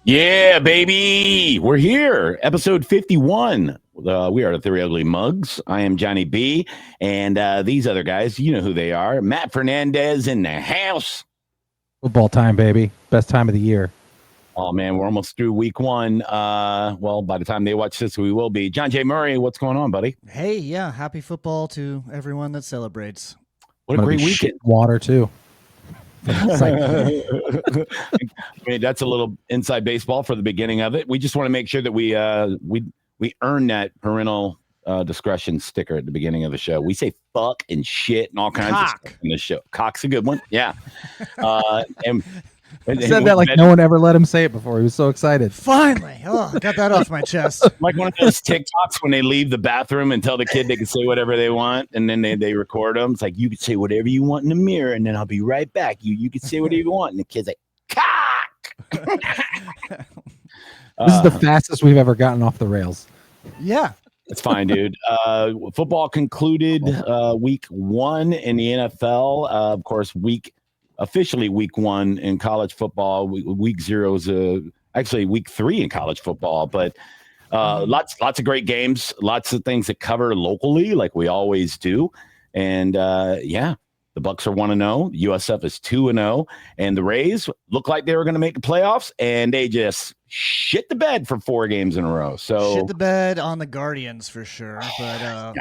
Yeah, baby. We're here. Episode 51. We are the Three Ugly Mugs. I am Johnny B. And these other guys, you know who they are. Matt Fernandez in the house. Football time, baby. Best time of the year. Oh, man, we're almost through week one. Well, by the time they watch this, we will be. John J. Murray, what's going on, buddy? Hey, yeah. Happy football to everyone that celebrates. What a great weekend. Water, too. I mean, that's a little inside baseball for the beginning of it. We just want to make sure that we earn that parental discretion sticker at the beginning of the show. We say fuck and shit and all kinds of stuff in the show. Cock's a good one. Yeah. He said that like no one ever let him say it before. He was so excited. Finally. Oh, I got that off my chest. Like one of those TikToks when they leave the bathroom and tell the kid they can say whatever they want, and then they record them. It's like, you can say whatever you want in the mirror, and then I'll be right back. You can say whatever you want. And the kid's like, cock! This is the fastest we've ever gotten off the rails. Yeah. It's fine, dude. Football concluded week one in the NFL. Of course, officially week one in college football. Week zero is actually week three in college football, but lots of great games, lots of things that cover locally like we always do. And the Bucs are 1-0, USF is 2-0, and the Rays look like they were going to make the playoffs, and they just shit the bed for 4 games in a row. So shit the bed on the Guardians for sure. But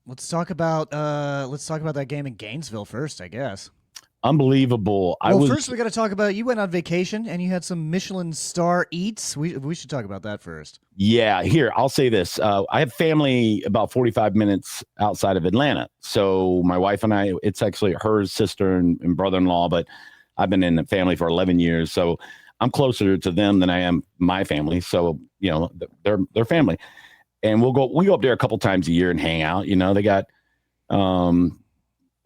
let's talk about that game in Gainesville first, I guess. Unbelievable. First we got to talk about, you went on vacation and you had some Michelin star eats. We should talk about that first. Yeah, here, I'll say this. I have family about 45 minutes outside of Atlanta. So my wife and I, it's actually her sister and brother-in-law, but I've been in the family for 11 years. So I'm closer to them than I am my family. So, you know, they're family. And we go up there a couple times a year and hang out. You know, they got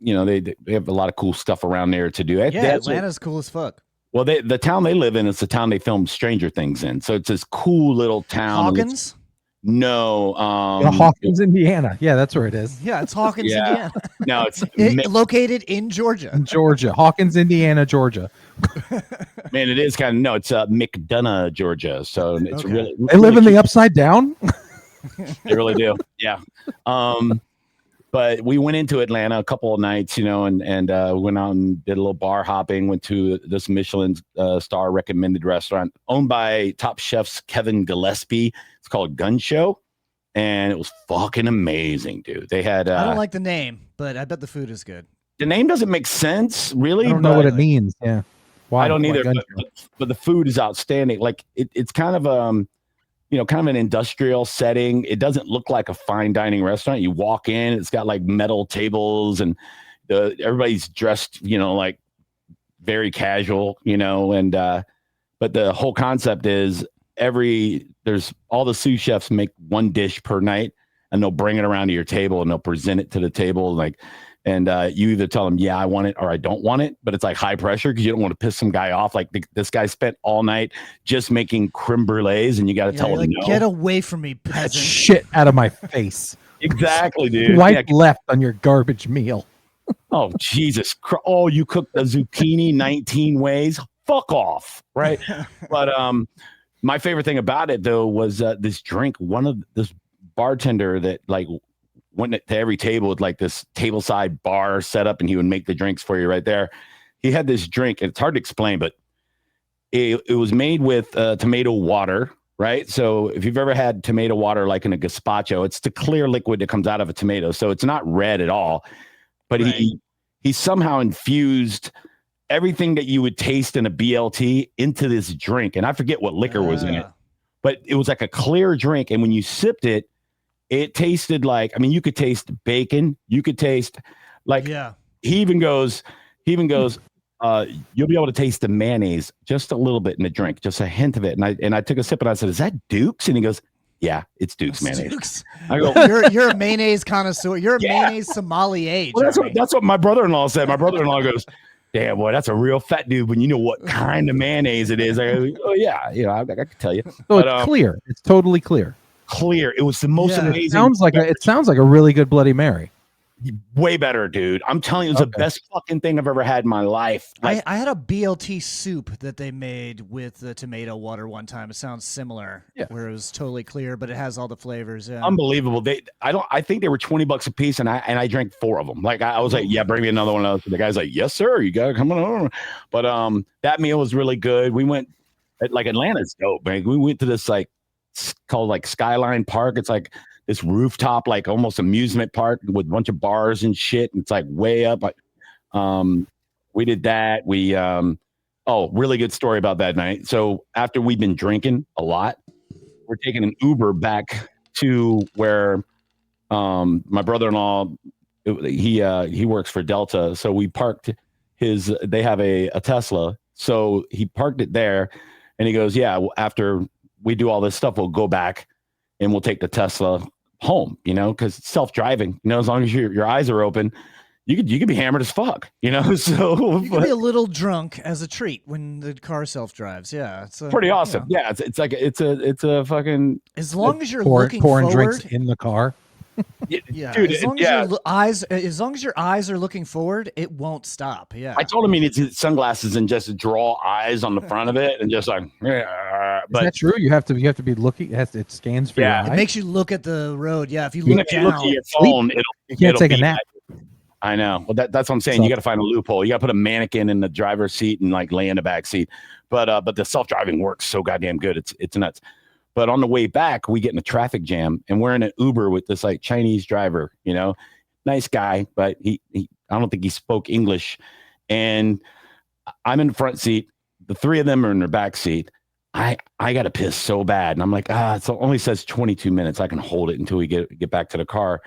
they have a lot of cool stuff around there to do. Yeah, Atlanta's cool as fuck. Well, the town they live in is the town they filmed Stranger Things in. So it's this cool little town. Hawkins? No. Hawkins, Indiana. Yeah, that's where it is. Yeah, it's Hawkins, Indiana. No, it's located in Georgia. Hawkins, Indiana, Georgia. Man, it is kind of, no, it's McDonough, Georgia. So it's really. They live in the upside down? They really do. Yeah. But we went into Atlanta a couple of nights, you know, and went out and did a little bar hopping, went to this Michelin star recommended restaurant owned by top chefs Kevin Gillespie. It's called Gun Show. And it was fucking amazing, dude. They had I don't like the name, but I bet the food is good. The name doesn't make sense, really. I don't know what it means. Yeah. Why? I don't either, but the food is outstanding. Like it's kind of kind of an industrial setting. It doesn't look like a fine dining restaurant. You walk in, it's got like metal tables and everybody's dressed, you know, like very casual, you know, and but the whole concept is there's all the sous chefs make one dish per night and they'll bring it around to your table and they'll present it to the table and you either tell them, yeah, I want it or I don't want it, but it's like high pressure because you don't want to piss some guy off. Like this guy spent all night just making creme brulees and you got to tell him like, no. Get away from me, peasant. Shit out of my face. Exactly, dude. Wipe left on your garbage meal. Oh, Jesus. Oh, you cooked the zucchini 19 ways? Fuck off, right? But my favorite thing about it, though, was this drink. This bartender that, like, went to every table with, like, this tableside bar set up, and he would make the drinks for you right there. He had this drink. It's hard to explain, but it was made with tomato water, right? So if you've ever had tomato water, like in a gazpacho, it's the clear liquid that comes out of a tomato. So it's not red at all. But right. he somehow infused everything that you would taste in a BLT into this drink. And I forget what liquor was in it, but it was like a clear drink. And when you sipped it, it tasted like, I mean, you could taste bacon. You could taste like, he even goes, you'll be able to taste the mayonnaise just a little bit in the drink, just a hint of it. And I took a sip and I said, is that Duke's? And he goes, yeah, it's Duke's mayonnaise. Duke's. I go, you're a mayonnaise connoisseur. You're a mayonnaise sommelier. Well, that's what my brother-in-law said. My brother-in-law goes, damn, boy, that's a real fat dude when you know what kind of mayonnaise it is. I go, oh, yeah, you know, I can tell you. So it's clear. It's totally clear. Clear. It was the most amazing. It sounds like a really good Bloody Mary. Way better, dude. I'm telling you, it's the best fucking thing I've ever had in my life. Like, I had a BLT soup that they made with the tomato water one time. It sounds similar, where it was totally clear, but it has all the flavors. Yeah. Unbelievable. I think they were $20 a piece, and I drank 4 of them. Like I was like, yeah, bring me another one of those. The guy's like, yes, sir, you gotta come on over. But that meal was really good. We went like Atlanta's dope, man. We went to this like called like Skyline Park. It's like this rooftop, like almost amusement park with a bunch of bars and shit. It's like way up. We did that. Really good story about that night. So after we've been drinking a lot, we're taking an Uber back to where my brother-in-law, he works for Delta. So we parked they have a Tesla. So he parked it there and he goes, yeah, after we do all this stuff, we'll go back and we'll take the Tesla home, because it's self-driving, as long as your eyes are open, you could be hammered as fuck, so you can be a little drunk as a treat when the car self-drives. Yeah. It's pretty awesome. Yeah. It's a fucking, as long as you're pouring forward, drinks in the car. Yeah, dude, as long as your eyes are looking forward, it won't stop. Yeah, I told him he needs sunglasses and just draw eyes on the front of it and just like. But is that true? You have to be looking. It scans for your eye. It makes you look at the road. Yeah, if you look down, at your phone, you can't take a nap. I know. Well, that's what I'm saying. You got to find a loophole. You got to put a mannequin in the driver's seat and like lay in the back seat. But the self-driving works so goddamn good. It's nuts. But on the way back, we get in a traffic jam, and we're in an Uber with this like Chinese driver, nice guy, but he I don't think he spoke English. And I'm in the front seat. The 3 of them are in their back seat. I got to piss so bad. And I'm like, it only says 22 minutes. I can hold it until we get back to the car.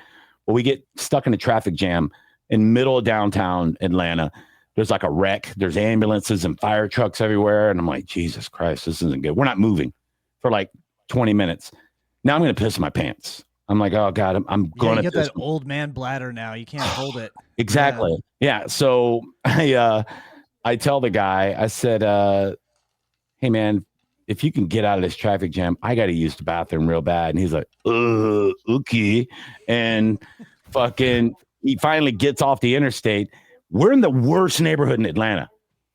Well, we get stuck in a traffic jam in middle of downtown Atlanta. There's like a wreck. There's ambulances and fire trucks everywhere. And I'm like, Jesus Christ, this isn't good. We're not moving for like 20 minutes. Now I'm going to piss my pants. I'm like, oh God, I'm going to get that old man bladder now. You can't hold it. Exactly. Yeah. So I tell the guy, I said, hey man, if you can get out of this traffic jam, I got to use the bathroom real bad. And he's like, okay. And fucking, he finally gets off the interstate. We're in the worst neighborhood in Atlanta,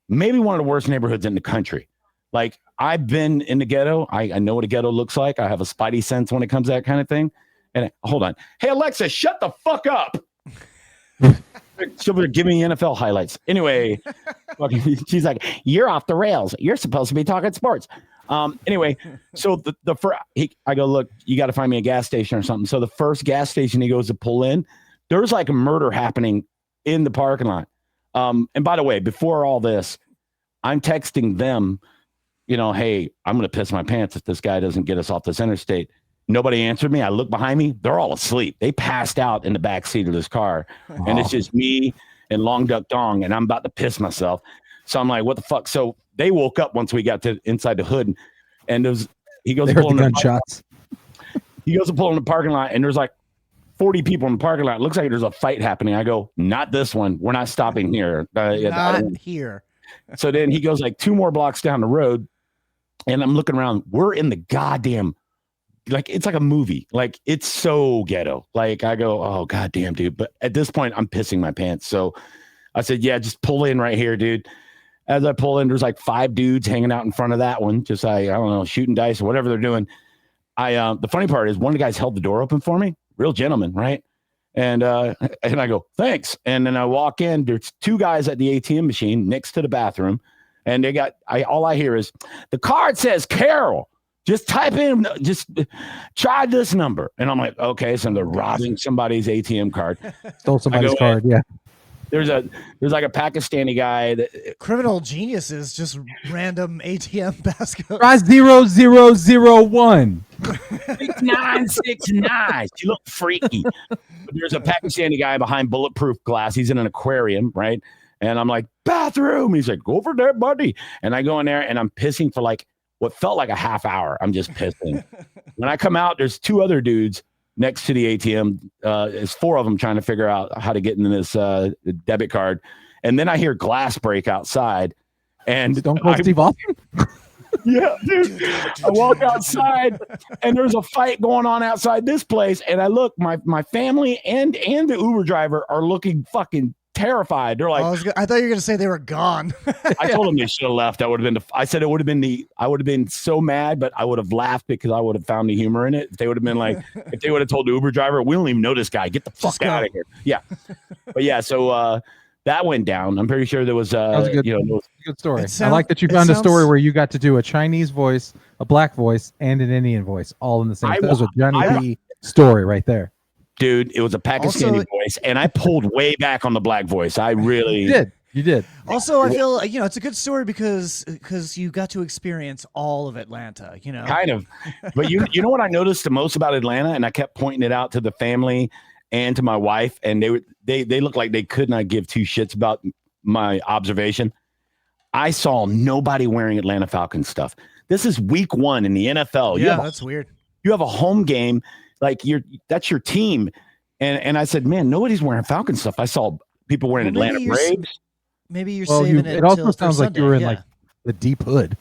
maybe one of the worst neighborhoods in the country. Like, I've been in the ghetto. I know what a ghetto looks like. I have a spidey sense when it comes to that kind of thing. And hold on. Hey, Alexa, shut the fuck up. She'll be giving me NFL highlights. Anyway, she's like, you're off the rails. You're supposed to be talking sports. Anyway, so I go, look, you got to find me a gas station or something. So the first gas station he goes to pull in, there's like a murder happening in the parking lot. And by the way, before all this, I'm texting them, hey, I'm going to piss my pants if this guy doesn't get us off this interstate. Nobody answered me. I look behind me. They're all asleep. They passed out in the back seat of this car. Oh. And it's just me and Long Duck Dong, and I'm about to piss myself. So I'm like, what the fuck? So they woke up once we got to inside the hood. And he goes to pull in the gunshots. He goes to pull in the parking lot, and there's like 40 people in the parking lot. It looks like there's a fight happening. I go, not this one. We're not stopping here. Not here. So then he goes like 2 more blocks down the road. And I'm looking around. We're in the goddamn, like, it's like a movie. Like, it's so ghetto. Like, I go, oh, goddamn, dude. But at this point, I'm pissing my pants. So I said, yeah, just pull in right here, dude. As I pull in, there's like 5 dudes hanging out in front of that one. Just, I don't know, shooting dice or whatever they're doing. The funny part is one of the guys held the door open for me. Real gentleman, right? And I go, thanks. And then I walk in. There's 2 guys at the ATM machine next to the bathroom. And they got, all I hear is, the card says Carol. Just type in, just try this number. And I'm like, okay, so they're robbing somebody's ATM card. Stole somebody's card, yeah. There's like a Pakistani guy that criminal geniuses, just random ATM basket. Try 0001. 6969. You look freaky. There's a Pakistani guy behind bulletproof glass. He's in an aquarium, right? And I'm like, bathroom. He's like, go over there, buddy. And I go in there and I'm pissing for like what felt like a half hour. I'm just pissing. When I come out, there's 2 other dudes next to the ATM. There's 4 of them trying to figure out how to get into this debit card. And then I hear glass break outside. And don't call Steve Austin. Yeah, dude. I walk outside and there's a fight going on outside this place. And I look, my family and the Uber driver are looking fucking terrified. They're like, I thought you were gonna say they were gone. I told them they should have left. That would have been I said it would have been I would have been so mad, but I would have laughed because I would have found the humor in it. If they would have been like, if they would have told the Uber driver, we don't even know this guy. Get the fuck out of here. Yeah. But yeah, so that went down. I'm pretty sure there was that was a good, good story. I like that you found a story where you got to do a Chinese voice, a black voice, and an Indian voice all in the same. That was a Johnny B story right there. Dude, it was a Pakistani voice, and I pulled way back on the black voice. I really You did. Also, I feel it's a good story because you got to experience all of Atlanta. Kind of. But you know what I noticed the most about Atlanta, and I kept pointing it out to the family and to my wife, and they looked like they could not give two shits about my observation. I saw nobody wearing Atlanta Falcons stuff. This is week 1 in the NFL. Yeah, that's weird. You have a home game. Like that's your team, and I said, man, nobody's wearing Falcon stuff. I saw people wearing Atlanta Braves. Maybe you're saving it. It also sounds Sunday. like you were in like the deep hood.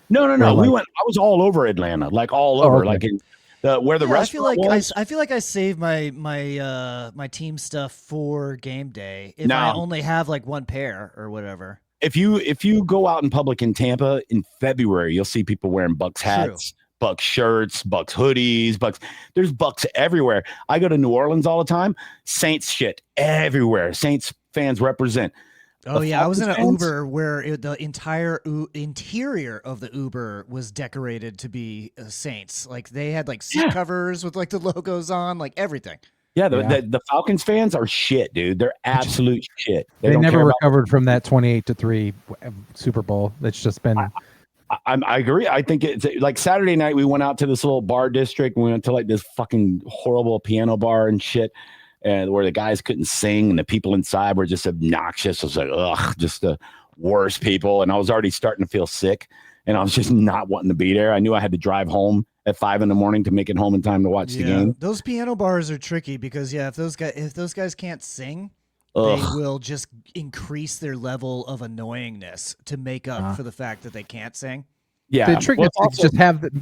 No. We went. I was all over Atlanta, like all over, like in where the restaurant was. I feel like I save my team stuff for game day if I only have like one pair or whatever. If you go out in public in Tampa in February, you'll see people wearing Bucks hats. True. Bucks shirts, Bucks hoodies, there's Bucks everywhere. I go to New Orleans all the time. Saints shit everywhere. Saints fans represent. Oh yeah, I was in an Uber where the entire interior of the Uber was decorated to be Saints. Like they had like seat covers with like the logos on, like everything. Yeah, the Falcons fans are shit, dude. They're absolute shit. They never recovered from that 28-3 Super Bowl. That's just been. I agree. I think it's like Saturday night we went out to this little bar district. And we went to like this fucking horrible piano bar and shit, and where the guys couldn't sing and the people inside were just obnoxious. I was like, ugh, just the worst people. And I was already starting to feel sick, and I was just not wanting to be there. I knew I had to drive home at 5 a.m. to make it home in time to watch the game. Those piano bars are tricky because if those guys can't sing, they will just increase their level of annoyingness to make up for the fact that they can't sing. Yeah, the trick is to just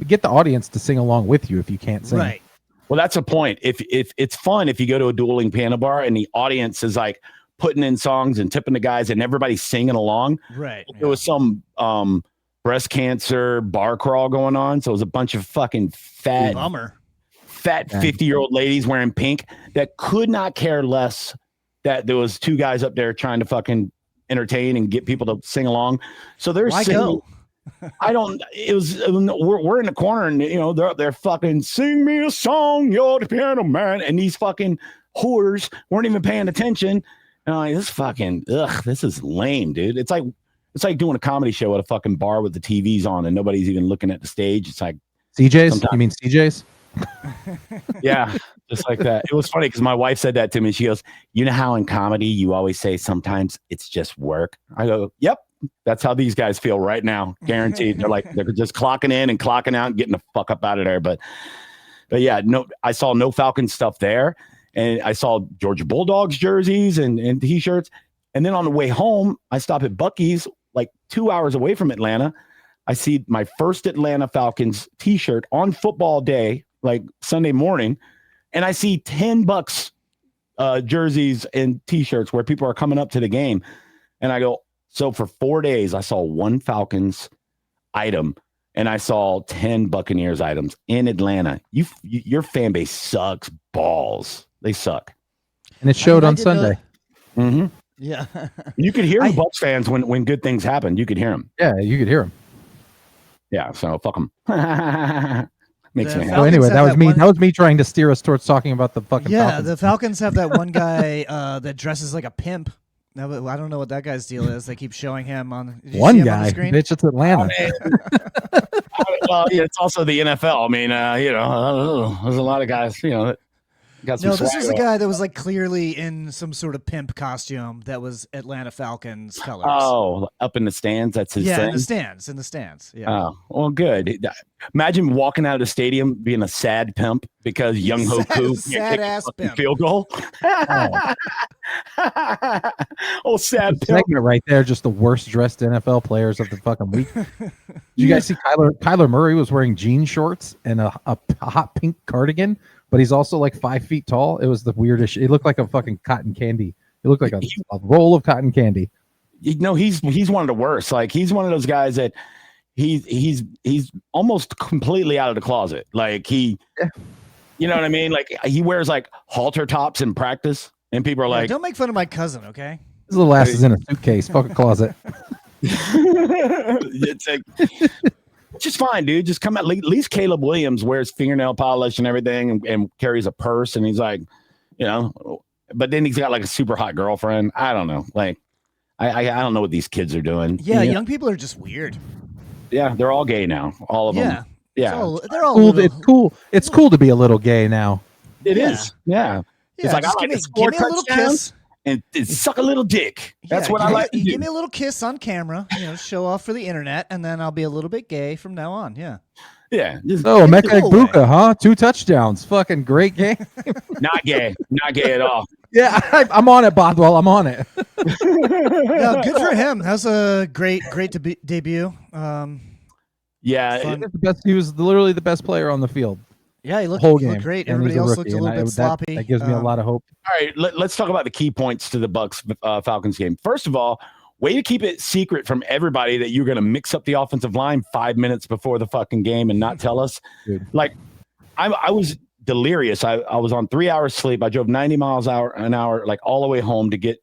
get the audience to sing along with you if you can't sing. Right. Well, that's a point. If it's fun if you go to a dueling piano bar and the audience is like putting in songs and tipping the guys and everybody's singing along. Right. There was some breast cancer bar crawl going on, so it was a bunch of fucking fat 50-year-old ladies wearing pink that could not care less that there was 2 guys up there trying to fucking entertain and get people to sing along. So they're singing. We're in the corner and they're up there fucking sing me a song, you're the piano man, and these fucking whores weren't even paying attention. And I'm like, this is lame, dude. It's like doing a comedy show at a fucking bar with the TVs on and nobody's even looking at the stage. It's like CJ's. You mean CJ's? Yeah, just like that. It was funny because my wife said that to me. She goes, you know how in comedy you always say sometimes it's just work? I go, yep, that's how these guys feel right now. Guaranteed. They're just clocking in and clocking out and getting the fuck up out of there. But yeah, I saw no Falcons stuff there. And I saw Georgia Bulldogs jerseys and t-shirts. And then on the way home, I stopped at Buc-ee's like 2 hours away from Atlanta. I see my first Atlanta Falcons t-shirt on football day, like Sunday morning, and I see $10 jerseys and t-shirts where people are coming up to the game. And I go, so for 4 days, I saw one Falcons item and I saw 10 Buccaneers items in Atlanta. Your fan base sucks balls. They suck. And it showed on Sunday. Mm-hmm. Yeah. You could hear the Bucs fans when good things happen. You could hear them. Yeah, you could hear them. Yeah, so fuck them. Makes me happy. So anyway, that was me trying to steer us towards talking about the fucking Falcons. The Falcons have that one guy that dresses like a pimp. No, but I don't know what that guy's deal is. They keep showing him on one guy. On the screen? Bitch, it's Atlanta. Well, yeah, it's also the NFL. I mean, there's a lot of guys, got some this was a guy that was like clearly in some sort of pimp costume that was Atlanta Falcons colors. Oh, up in the stands. That's his thing? in the stands. Yeah. Oh, well, good. Imagine walking out of the stadium being a sad pimp because Young Hoku sad ass pimp field goal. Oh, sad pimp. Segment right there, just the worst dressed NFL players of the fucking week. Did you guys see Kyler Murray was wearing jean shorts and a hot pink cardigan, but he's also like 5 feet tall. It was the weirdest. It looked like a fucking cotton candy. It looked like a roll of cotton candy. He's one of the worst. Like he's one of those guys that he's almost completely out of the closet. Like you know what I mean? Like he wears like halter tops in practice, and people are like, "Don't make fun of my cousin, okay?" His little ass is in a suitcase, fuck a closet. It's like, just fine, dude. Just come at least Caleb Williams wears fingernail polish and everything, and carries a purse, and he's like, but then he's got like a super hot girlfriend. I don't know. Like, I don't know what these kids are doing. Yeah, young people are just weird. Yeah, they're all gay now. All of them. Yeah, they're all cool. It's cool. It's cool to be a little gay now. It is. Yeah. It's like I like to score touchdowns and suck a little dick. That's what I like to do. Give me a little kiss on camera, show off for the internet, and then I'll be a little bit gay from now on. Yeah. Yeah. Mecca Buka, huh? 2 touchdowns. Fucking great game. Not gay. Not gay at all. Yeah, I'm on it, Bothwell. I'm on it. No, good for him. That was a great debut. Yeah, he was literally the best player on the field. Yeah, he looked great. And everybody else looked a little bit sloppy. That gives me a lot of hope. All right, let's talk about the key points to the Bucs Falcons game. First of all, way to keep it secret from everybody that you're going to mix up the offensive line 5 minutes before the fucking game and not tell us. Dude. Like, I was delirious. I was on 3 hours sleep. I drove 90 miles an hour, like all the way home to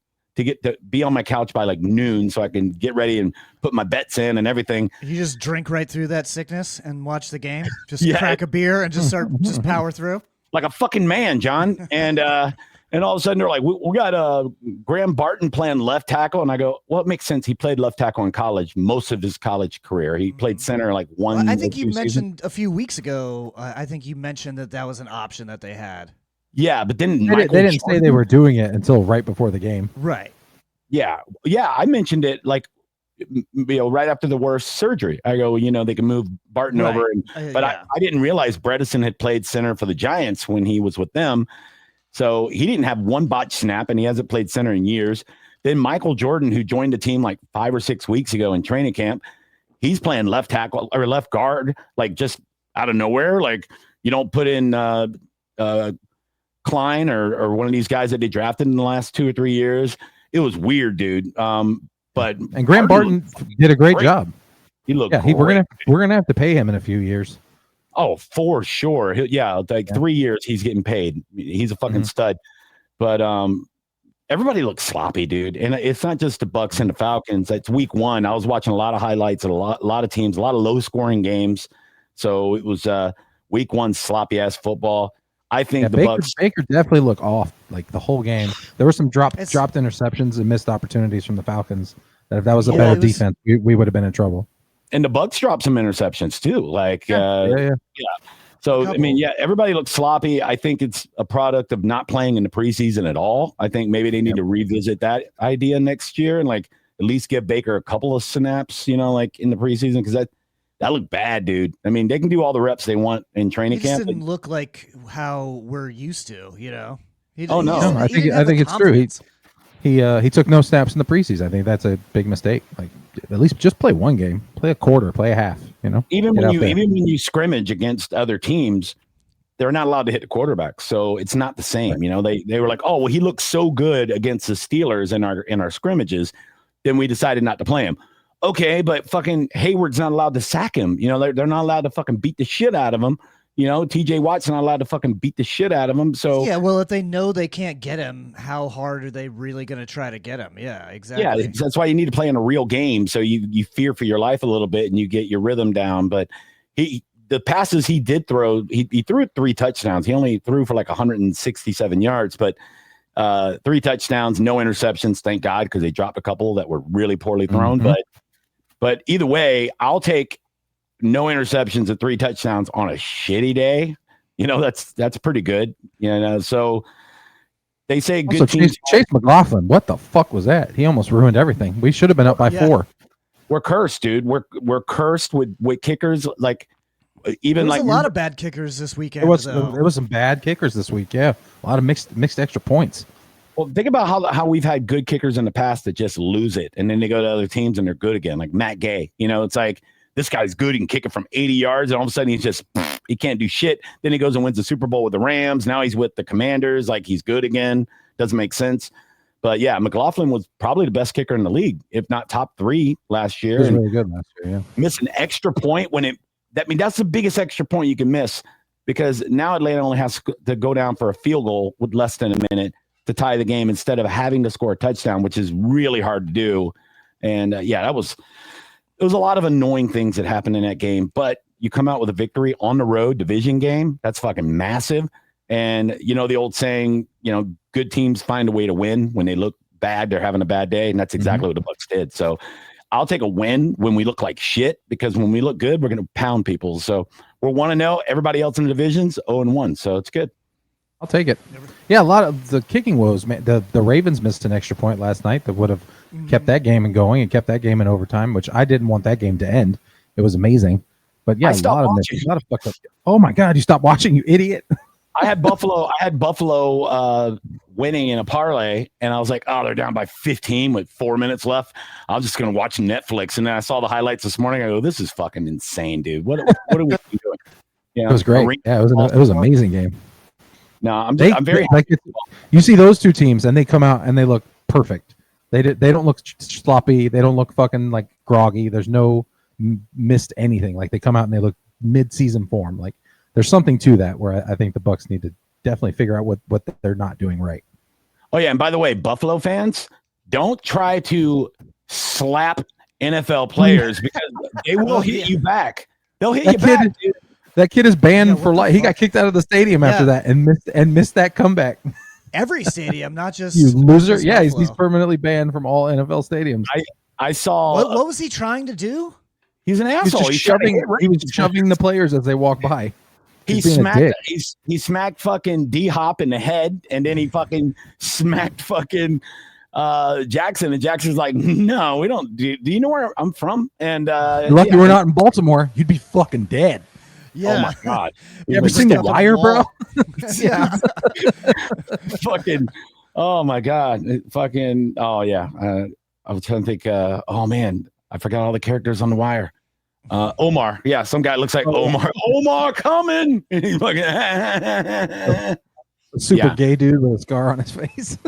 be on my couch by like noon so I can get ready and put my bets in and everything. You just drink right through that sickness and watch the game. Just crack a beer and just power through. Like a fucking man, John. And all of a sudden they're like, we got Graham Barton playing left tackle. And I go, well, it makes sense. He played left tackle in college, most of his college career. He played center like one. Well, I think you mentioned a few weeks ago, I think you mentioned that was an option that they had. Yeah, but then they didn't say they were doing it until right before the game. Right. Yeah. I mentioned it like, right after the worst surgery. I go, they can move Barton over. But I didn't realize Bredesen had played center for the Giants when he was with them. So he didn't have one botch snap, and he hasn't played center in years. Then Michael Jordan, who joined the team like 5 or 6 weeks ago in training camp, he's playing left tackle or left guard, like just out of nowhere. Like you don't put in Klein or one of these guys that they drafted in the last 2 or 3 years. It was weird, dude. And Graham Barton did a great job. He looked. Yeah, we're gonna have to pay him in a few years. Oh, for sure. 3 years he's getting paid. He's a fucking stud. But everybody looks sloppy, dude. And it's not just the Bucs and the Falcons. It's week 1. I was watching a lot of highlights of a lot of teams, a lot of low scoring games. So it was week 1 sloppy ass football. I think Baker definitely looked off like the whole game. There were some dropped interceptions and missed opportunities from the Falcons. That if that was a better defense, we would have been in trouble. And the Bucs dropped some interceptions too. Like, So, everybody looks sloppy. I think it's a product of not playing in the preseason at all. I think maybe they need to revisit that idea next year and like at least give Baker a couple of snaps, like in the preseason, because that looked bad, dude. I mean, they can do all the reps they want in training camp. It didn't look like how we're used to, I think it's true. He took no snaps in the preseason. I think that's a big mistake. Like at least just play one game, play a quarter, play a half. Even when you scrimmage against other teams, they're not allowed to hit the quarterback, so it's not the same. Right. They were like, oh well, he looks so good against the Steelers in our scrimmages, then we decided not to play him. Okay, but fucking Hayward's not allowed to sack him. They're not allowed to fucking beat the shit out of him. TJ Watt's not allowed to fucking beat the shit out of him. So yeah, well, if they know they can't get him, how hard are they really going to try to get him? Yeah, exactly. Yeah, that's why you need to play in a real game, so you fear for your life a little bit and you get your rhythm down. But the passes he did throw, he threw 3 touchdowns. He only threw for like 167 yards, but 3 touchdowns, no interceptions, thank God, because they dropped a couple that were really poorly thrown. Mm-hmm. But either way, I'll take no interceptions and 3 touchdowns on a shitty day. That's pretty good. So they say good teams. Chase McLaughlin, what the fuck was that? He almost ruined everything. We should have been up by 4. We're cursed, dude. We're cursed with kickers. Like even there was like a lot of bad kickers this weekend. There was some bad kickers this week. Yeah, a lot of mixed extra points. Well, think about how we've had good kickers in the past that just lose it, and then they go to other teams and they're good again. Like Matt Gay, it's like this guy's good. He can kick it from 80 yards. And all of a sudden he's just, he can't do shit. Then he goes and wins the Super Bowl with the Rams. Now he's with the Commanders. Like, he's good again. Doesn't make sense. But yeah, McLaughlin was probably the best kicker in the league, if not top 3 last year. He was really good last year, yeah. Miss an extra point that's the biggest extra point you can miss, because now Atlanta only has to go down for a field goal with less than a minute to tie the game instead of having to score a touchdown, which is really hard to do. And it was a lot of annoying things that happened in that game, but you come out with a victory on the road, division game. That's fucking massive. And you know the old saying, good teams find a way to win. When they look bad, they're having a bad day, and that's exactly what the Bucs did. So I'll take a win when we look like shit, because when we look good, we're going to pound people. So we're 1-0. Everybody else in the division's 0-1. So it's good. I'll take it. Yeah, a lot of the kicking woes, man. The Ravens missed an extra point last night that would have kept that game and going and kept that game in overtime, which I didn't want that game to end. It was amazing. But yeah, a lot of fucked up. Oh my God, you stopped watching, you idiot. I had Buffalo winning in a parlay, and I was like, oh, they're down by 15 with 4 minutes left. I was just going to watch Netflix. And then I saw the highlights this morning. I go, this is fucking insane, dude. What are we doing? It was great. Yeah, it was an amazing game. No, I'm very happy. You see those two teams, and they come out and they look perfect. They don't look sloppy. They don't look fucking like groggy. There's no missed anything. Like, they come out and they look mid-season form. Like, there's something to that where I think the Bucs need to definitely figure out what they're not doing right. Oh yeah, and by the way, Buffalo fans, don't try to slap NFL players, because they will hit you back. They'll hit you back, dude. That kid is banned for life. He got kicked out of the stadium after that and missed that comeback. Every stadium, not just you loser. Yeah, he's permanently banned from all NFL stadiums. I saw. What was he trying to do? He's an asshole. He was shoving the players as they walk by. He smacked fucking D-Hop in the head, and then he fucking smacked fucking Jackson, and Jackson's like, no, we don't. Do you know where I'm from? And you're lucky we're not in Baltimore. You'd be fucking dead. Yeah. Oh my God. You ever seen The Wire, bro? Yeah. Fucking. Oh my God. Fucking. Oh yeah. I was trying to think. Oh man, I forgot all the characters on The Wire. Omar. Yeah, some guy looks like Omar. Omar coming. He's fucking. Super gay dude with a scar on his face.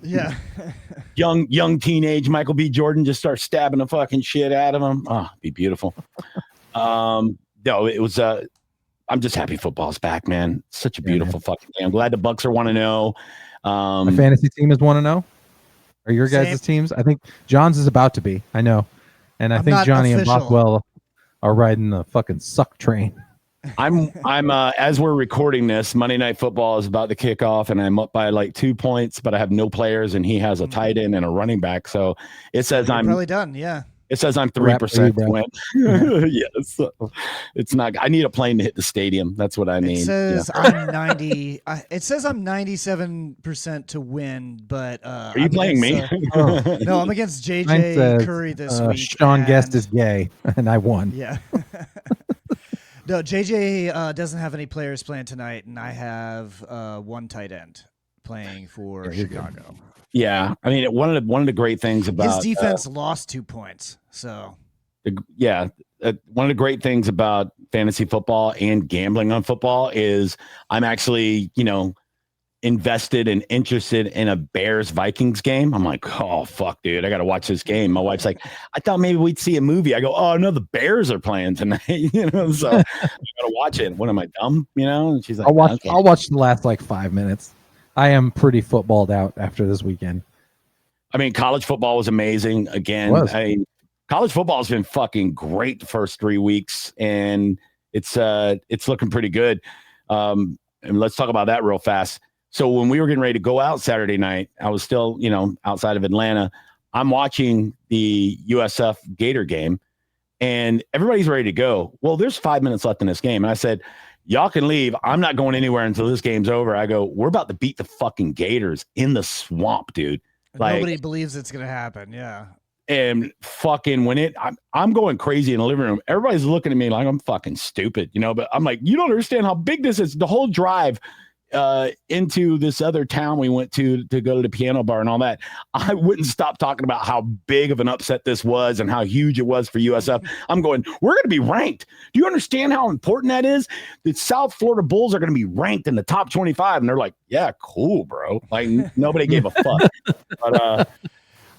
Yeah. young teenage Michael B. Jordan just starts stabbing the fucking shit out of him. Oh, be beautiful. No, it was. I'm just happy football's back, man. Such a beautiful fucking thing. I'm glad the Bucs are 1-0. My fantasy team is 1-0. Are your guys' teams? I think John's is about to be. I know, and I think Johnny and Bothwell are riding the fucking suck train. I'm as we're recording this, Monday Night Football is about to kick off, and I'm up by like 2 points, but I have no players, and he has a tight end and a running back. So it says I'm probably done. Yeah. It says I'm 3% win. Yes, it's not. I need a plane to hit the stadium. That's what I need. It says I'm 90. It says I'm 97% to win, but are you playing me? No, I'm against JJ Curry this week. Sean Guest is gay, and I won. Yeah. No, JJ doesn't have any players playing tonight, and I have one tight end playing for Chicago. Good. Yeah, I mean, one of the great things about his defense lost 2 points. So, one of the great things about fantasy football and gambling on football is I'm actually, invested and interested in a Bears-Vikings game. I'm like, oh fuck, dude, I got to watch this game. My wife's like, I thought maybe we'd see a movie. I go, oh no, the Bears are playing tonight. So I got to watch it. What am I dumb? And she's like, I'll watch the last like 5 minutes. I am pretty footballed out after this weekend. I mean, college football was amazing. Again, college football has been fucking great the first 3 weeks, and it's looking pretty good. And let's talk about that real fast. So when we were getting ready to go out Saturday night, I was still, outside of Atlanta. I'm watching the USF Gator game, and everybody's ready to go. Well, there's 5 minutes left in this game, and I said, y'all can leave. I'm not going anywhere until this game's over. I go, we're about to beat the fucking Gators in the swamp, dude. Like, nobody believes it's going to happen. Yeah. And fucking I'm going crazy in the living room. Everybody's looking at me like I'm fucking stupid, but I'm like, you don't understand how big this is. The whole drive, into this other town we went to go to the piano bar and all that, I wouldn't stop talking about how big of an upset this was and how huge it was for USF. I'm going, we're going to be ranked. Do you understand how important that is? The South Florida Bulls are going to be ranked in the top 25. And they're like, yeah, cool, bro. Like nobody gave a fuck. But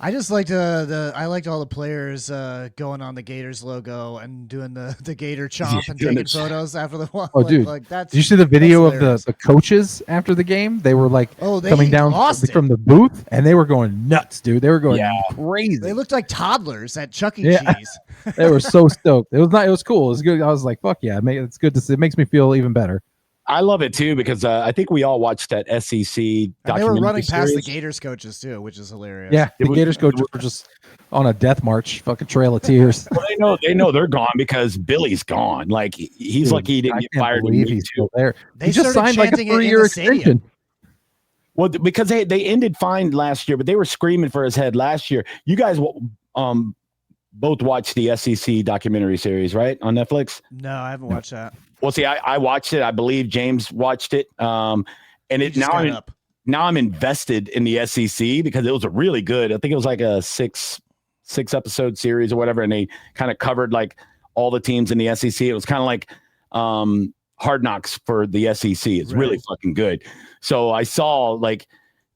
I just liked I liked all the players going on the Gators logo and doing the Gator chomp and taking photos after the one. Oh, dude! That's, did you see the video of the coaches after the game? They were like coming down from the booth, and they were going nuts, dude. They were going crazy. They looked like toddlers at Chuck E. Cheese. They were so stoked. It was cool. It was good. I was like, fuck yeah, it's good to see. It makes me feel even better. I love it too because I think we all watched that SEC documentary. And they were running past the Gators coaches too, which is hilarious. Yeah, the Gators coaches were just on a death march, fucking Trail of Tears. Well, they know they're gone because Billy's gone. Like he's lucky he didn't get fired. He's still there. They he just signed like a 3-year extension. Well, because they ended fine last year, but they were screaming for his head last year. You guys both watched the SEC documentary series, right, on Netflix? No, I haven't watched that. Well, see, I watched it. I believe James watched it. And now I'm invested in the SEC because it was a really good. I think it was like a six episode series or whatever, and they kind of covered like all the teams in the SEC. It was kind of like Hard Knocks for the SEC. It's really fucking good. So I saw like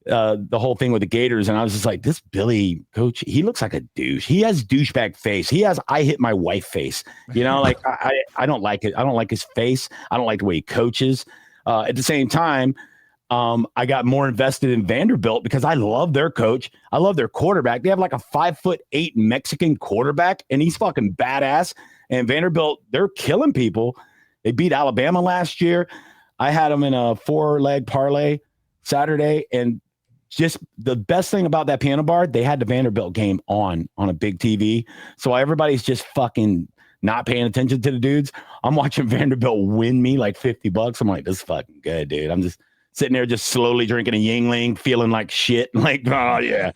the whole thing with the Gators, and I was just like, this Billy coach, he looks like a douche. He has douchebag face. He has I hit my wife face. You know, like I don't like it. I don't like his face. I don't like the way he coaches. At the same time, I got more invested in Vanderbilt because I love their coach. I love their quarterback. They have like a 5'8" Mexican quarterback, and he's fucking badass. And Vanderbilt, they're killing people. They beat Alabama last year. I had them in a 4-leg parlay Saturday, and just the best thing about that piano bar, they had the Vanderbilt game on a big TV. So everybody's just fucking not paying attention to the dudes. I'm watching Vanderbilt win me like $50. I'm like, this is fucking good, dude. I'm just sitting there just slowly drinking a Yingling, feeling like shit. Like, oh, yeah.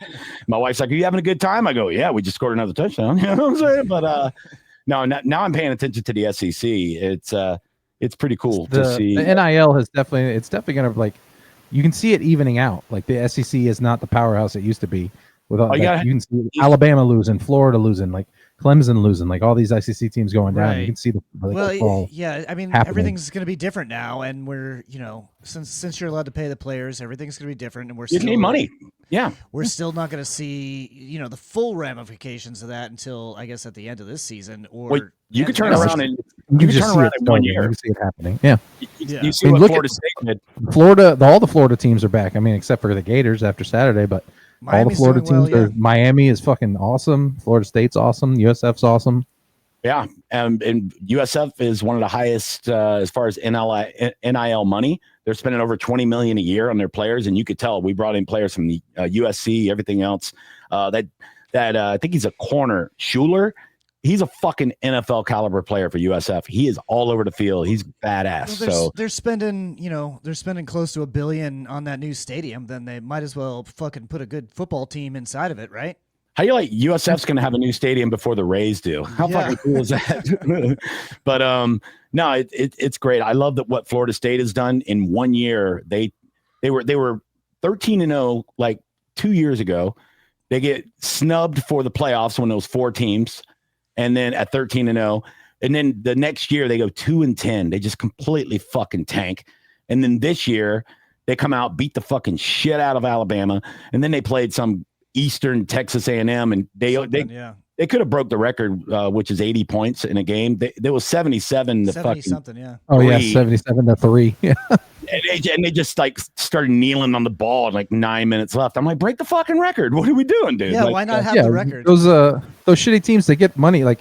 My wife's like, are you having a good time? I go, yeah, we just scored another touchdown. You know what I'm saying? But no, now I'm paying attention to the SEC. It's pretty cool to see. The NIL it's definitely going to like, you can see it evening out. Like the SEC is not the powerhouse it used to be. With all, you can see Alabama losing, Florida losing, like Clemson losing, like all these SEC teams going down. You can see the fall. Yeah, I mean, happening. Everything's going to be different now, and we're since you're allowed to pay the players, everything's going to be different, and we're still need money. Yeah, we're still not going to see the full ramifications of that until I guess at the end of this season. Or you could turn around and you can turn around in 1 year. You can see it happening. Yeah, you see what Florida State did. All the Florida teams are back. I mean, except for the Gators after Saturday, but. Miami's all the Florida teams are. Miami is fucking awesome. Florida State's awesome. USF's awesome. Yeah, and USF is one of the highest as far as NIL money. They're spending over $20 million a year on their players, and you could tell we brought in players from the USC, everything else. That I think he's a corner, Schuler. He's a fucking NFL caliber player for USF. He is all over the field. He's badass. Well, they're spending close to $1 billion on that new stadium. Then they might as well fucking put a good football team inside of it, right? How do you like USF's going to have a new stadium before the Rays do? How fucking cool is that? But no, it's great. I love that what Florida State has done in 1 year. They were 13-0 like 2 years ago. They get snubbed for the playoffs when those 4 teams. And then at 13-0, and then the next year they go 2-10. They just completely fucking tank. And then this year they come out, beat the fucking shit out of Alabama, and then they played some Eastern Texas A&M, and they could have broke the record, which is 80 points in a game. There was 77 to 70 fucking something, yeah. Oh yeah, 77-3. Yeah. And they just like started kneeling on the ball at like 9 minutes left. I'm like, break the fucking record. What are we doing, dude? Yeah, like, why not have the record? Those shitty teams, they get money. Like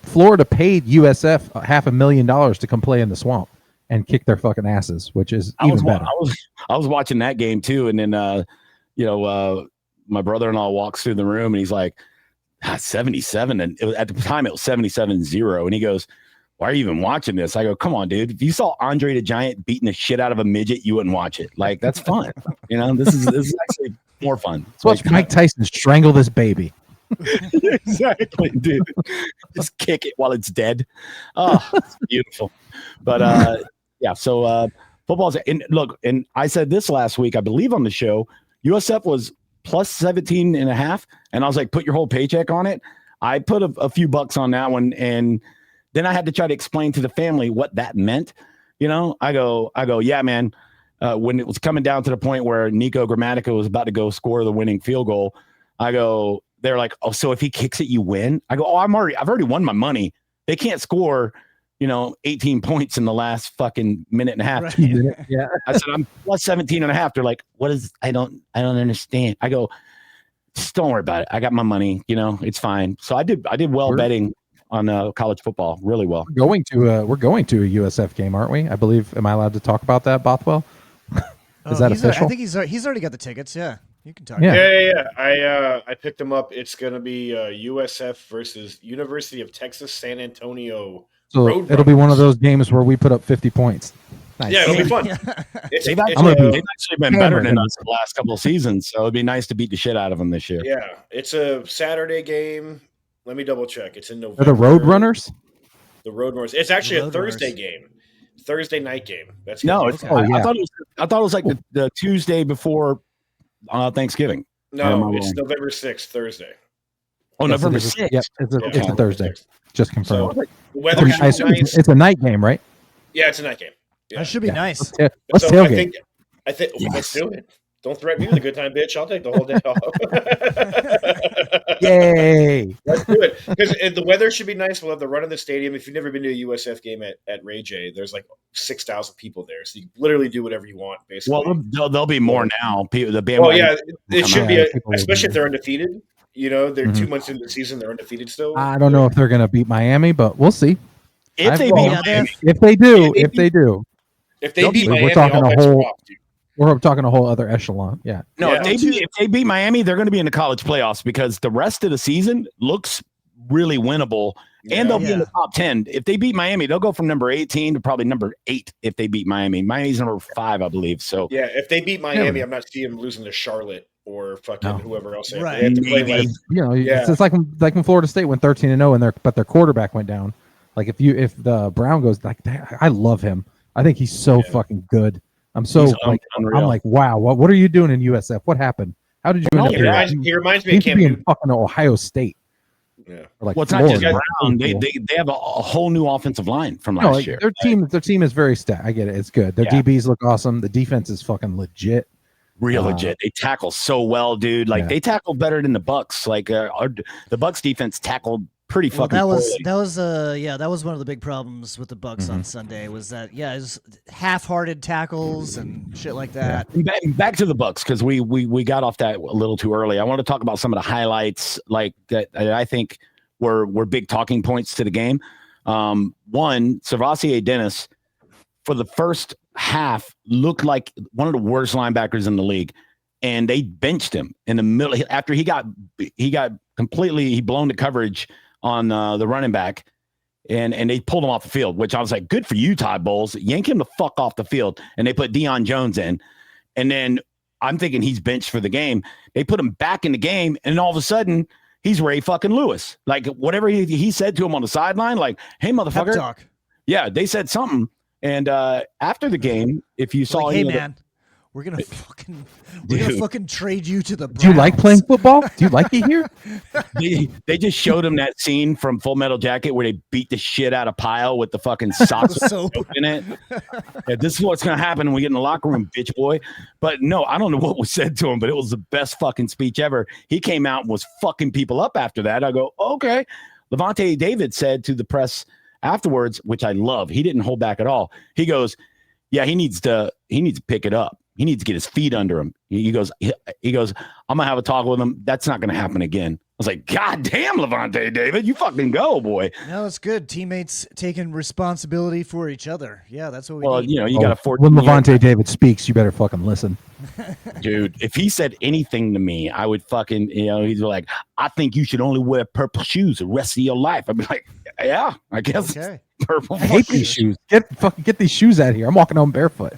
Florida paid USF $500,000 to come play in the swamp and kick their fucking asses, which is even better. I was watching that game too, and then my brother-in-law walks through the room and he's like, 77, and at the time it was 77-0, and he goes, why are you even watching this? I go, come on, dude. If you saw Andre the Giant beating the shit out of a midget, you wouldn't watch it. Like, that's fun. This is actually more fun. Let's watch Mike Tyson strangle this baby. Exactly, dude. Just kick it while it's dead. Oh, it's beautiful. But so Football's and look, and I said this last week, I believe on the show, USF was plus 17 and a half. And I was like, put your whole paycheck on it. I put a few bucks on that one. And then I had to try to explain to the family what that meant. You know, I go, yeah, man. When it was coming down to the point where Nico Grammatica was about to go score the winning field goal, I go, they're like, oh, so if he kicks it, you win? I go, oh, I've already won my money. They can't score, 18 points in the last fucking minute and a half. Right. Yeah. I said, I'm plus 17 and a half. They're like, what is, I don't understand. I go, just don't worry about it. I got my money, it's fine. So I did well betting on college football, really well. We're going to a USF game, aren't we? I believe. Am I allowed to talk about that, Bothwell? Is that official? I think he's already got the tickets. Yeah, you can talk. Yeah. I picked him up. It's gonna be USF versus University of Texas San Antonio. So it'll be one of those games where we put up 50 points. Nice. Yeah, it'll be fun. They've actually been better than us the last couple of seasons, so it'd be nice to beat the shit out of them this year. Yeah, it's a Saturday game. Let me double check. It's in November. Are the Road Runners? The Road Runners. It's actually a Thursday game. Thursday night game. That's no. It's, I thought it was like the Tuesday before Thanksgiving. No, it's November 6th, Thursday. Oh, November 6th. Yep, it's a Thursday. Just confirmed. So, weather nice. It's a night game, right? Yeah, it's a night game. Yeah. That should be nice. Let's tailgate. I think let's do it. Don't threaten me with a good time, bitch. I'll take the whole day off. Yay! Let's do it. Because the weather should be nice. We'll have the run of the stadium. If you've never been to a USF game at Ray J, there's like 6,000 people there. So you literally do whatever you want, basically. Well, there'll be more now. The bandwagon. Well, yeah, it should be, especially if they're undefeated. They're 2 months into the season. They're undefeated still. I don't know if they're going to beat Miami, but we'll see. If they do, we're talking a whole other echelon. Yeah. No, if they beat Miami, they're going to be in the college playoffs because the rest of the season looks really winnable, and they'll be in the top 10. If they beat Miami, they'll go from number 18 to probably number 8 if they beat Miami. Miami's number 5, I believe. So yeah, if they beat Miami, I'm not seeing them losing to Charlotte or fucking whoever else. Right. They have to play it's like when Florida State went 13-0 but their quarterback went down. Like if the Brown goes like that, I love him. I think he's so fucking good. He's like, wow, what are you doing in USF? What happened? How did you end up here? He reminds me of Cam Newton. Fucking Ohio State. Yeah. It's not just Brown. They have a whole new offensive line from last year. Their team is very stacked. I get it. It's good. Their DBs look awesome. The defense is fucking legit. Real legit. They tackle so well, dude. Like they tackle better than the Bucks. Like the Bucks defense tackled pretty fucking. That was one of the big problems with the Bucks on Sunday was that it was half-hearted tackles and shit like that. Back to the Bucks because we got off that a little too early. I want to talk about some of the highlights like that I think were big talking points to the game. One, Servassier Dennis for the first half looked like one of the worst linebackers in the league, and they benched him in the middle after he got completely blown to coverage on the running back, and they pulled him off the field, which I was like, good for you, Todd Bowles. Yank him the fuck off the field, and they put Deion Jones in, and then I'm thinking he's benched for the game. They put him back in the game, and all of a sudden he's Ray fucking Lewis. Like whatever he said to him on the sideline, like, hey motherfucker. Pep talk. Yeah, they said something. And after the game, if you saw, hey man, we're gonna fucking trade you to the Browns. Do you like playing football? Do you like it here? They just showed him that scene from Full Metal Jacket where they beat the shit out of Pyle with the fucking socks with soap in it. Yeah, this is what's gonna happen when we get in the locker room, bitch boy. But no, I don't know what was said to him, but it was the best fucking speech ever. He came out and was fucking people up after that. I go, okay. Levante David said to the press afterwards, which I love, he didn't hold back at all. He goes, yeah, he needs to pick it up. He needs to get his feet under him. He goes, I'm gonna have a talk with him. That's not gonna happen again. I was like, God damn, Levante David, you fucking go, boy. No, it's good. Teammates taking responsibility for each other. Yeah, that's what we need. You got to when Levante David speaks, you better fucking listen. Dude, if he said anything to me, I would fucking, he's like, I think you should only wear purple shoes the rest of your life. I'd be like, yeah, I guess. Okay. Purple. I hate these shoes. Get these shoes out of here. I'm walking home barefoot.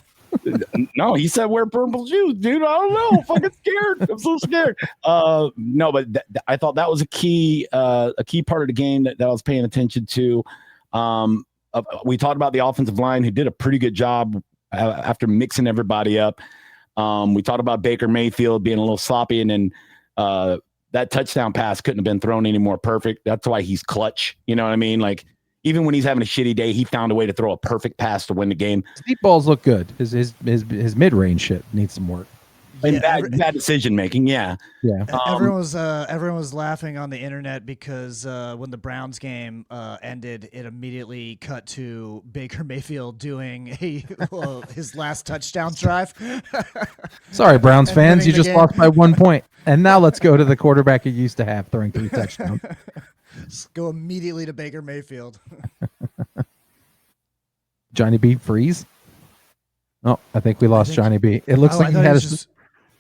No, he said wear purple shoes, dude. I don't know. I'm fucking scared. I'm so scared. No, but I thought that was a key part of the game that I was paying attention to. We talked about the offensive line who did a pretty good job after mixing everybody up. We talked about Baker Mayfield being a little sloppy, and then that touchdown pass couldn't have been thrown any more perfect. That's why he's clutch. You know what I mean? Like, even when he's having a shitty day, he found a way to throw a perfect pass to win the game. Deep balls look good. His mid-range shit needs some work. And bad decision making, yeah. Everyone was laughing on the internet because when the Browns game ended, it immediately cut to Baker Mayfield doing his last touchdown drive. Sorry, Browns fans, you just lost by 1 point. And now let's go to the quarterback you used to have throwing 3 touchdowns. Just go immediately to Baker Mayfield. Johnny B, freeze. Oh, I think we lost Johnny B. It looks like he had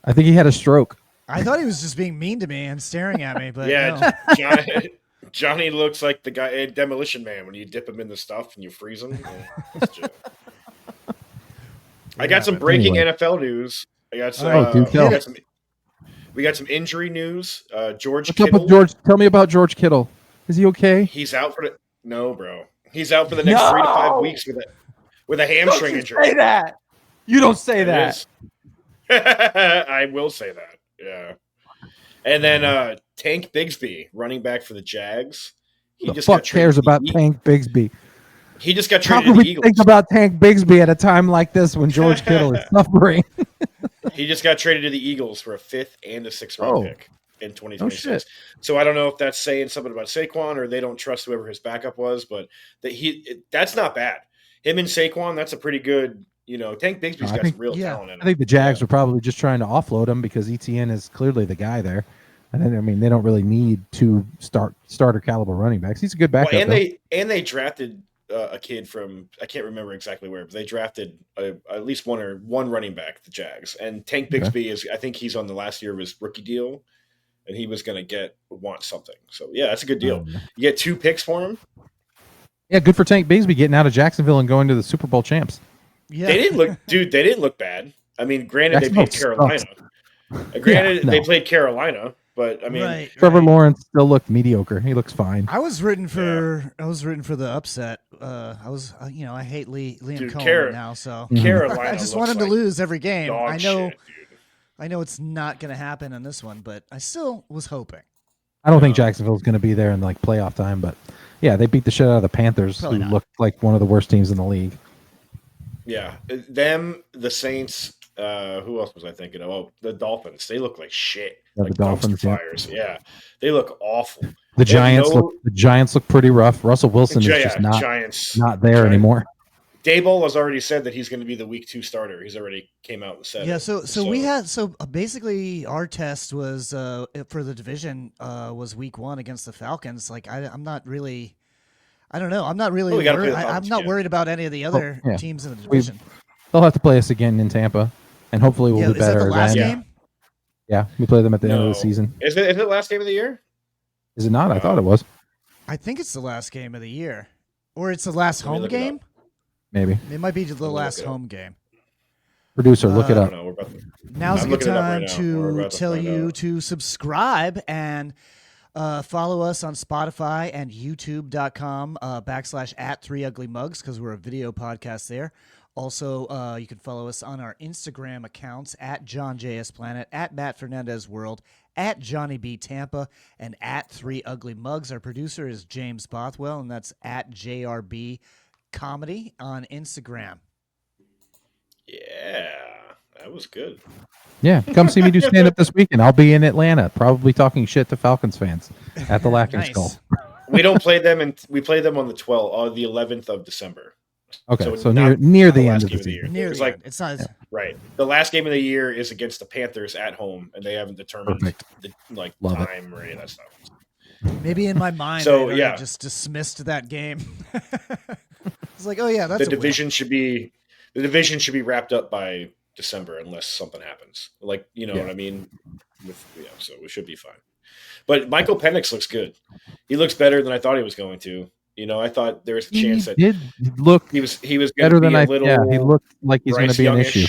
I think he had a stroke. I thought he was just being mean to me and staring at me, but yeah, no. Johnny looks like the guy in Demolition Man when you dip him in the stuff and you freeze him. I got some breaking NFL news. I got some. We got some injury news. George Kittle. What's up with George? Tell me about George Kittle. Is he okay? He's out for no, bro. He's out for the next 3 to 5 weeks with a hamstring injury. Say that. You don't say that. I will say that. Yeah. And then Tank Bigsby, running back for the Jags. Who the fuck cares about Tank Bigsby? He just got traded to the Eagles. Think about Tank Bigsby at a time like this when George Kittle is suffering. He just got traded to the Eagles for a 5th and a 6th round pick in 2026. So I don't know if that's saying something about Saquon or they don't trust whoever his backup was, but that's not bad. Him and Saquon, that's a pretty good. Tank Bigsby's got some real talent in him. I think the Jags were probably just trying to offload him because ETN is clearly the guy there. And then, I mean, they don't really need 2 starter caliber running backs. He's a good backup. Well, and they drafted a kid from, I can't remember exactly where, but they drafted at least one running back, the Jags. And Tank Bigsby I think he's on the last year of his rookie deal, and he was going to want something. So, yeah, that's a good deal. You get 2 picks for him. Yeah, good for Tank Bigsby getting out of Jacksonville and going to the Super Bowl champs. Yeah. They didn't look bad. I mean, granted, they played Carolina. They played Carolina, but I mean, Trevor Lawrence still looked mediocre. He looks fine. I was rooting for the upset. I hate Liam Cohen now, so Carolina. I just want him to lose every game. I know Shit, it's not going to happen in this one, but I still was hoping. I don't think Jacksonville's going to be there in playoff time, but yeah, they beat the shit out of the Panthers, who looked like one of the worst teams in the league. Yeah, them, the Saints. Who else was I thinking of? Oh, the Dolphins. They look like shit. Yeah, like the Dolphins, fires. Yeah, they look awful. The Giants look pretty rough. Russell Wilson is just not there anymore. Daboll has already said that he's going to be the week 2 starter. He's already came out and said. Yeah, so basically our test was for the division was week 1 against the Falcons. Like I'm not really. I don't know. I'm not really worried. I'm not worried about any of the other teams in the division. They'll have to play us again in Tampa, and hopefully we'll be better. Is that the last game? Yeah, we play them at the end of the season. Is it the last game of the year? Is it not? I thought it was. I think it's the last game of the year. Or it's the last home game? Maybe. It might be the last home game. Producer, look it up. Now's a good time to tell you to subscribe and follow us on Spotify and YouTube.com /@3UglyMugs because we're a video podcast there. Also, you can follow us on our Instagram accounts @JohnJSPlanet, @MattFernandezWorld, @JohnnyBTampa, and @3UglyMugs. Our producer is James Bothwell, and that's @JRBComedy on Instagram. Yeah, that was good. Yeah, come see me do stand-up this weekend. I'll be in Atlanta, probably talking shit to Falcons fans at the Laughing Skull. We don't play them, and we play them on the 11th of December. Okay, so near the end of the season. It's not right. The last game of the year is against the Panthers at home, and they haven't determined the time or any of that stuff. Maybe in my mind, I just dismissed that game. It's like, oh yeah, that's the division should be wrapped up by December unless something happens. Like what I mean. So we should be fine. But Michael Penix looks good. He looks better than I thought he was going to. I thought there was a chance that he was better than he looked like he's going to be an issue.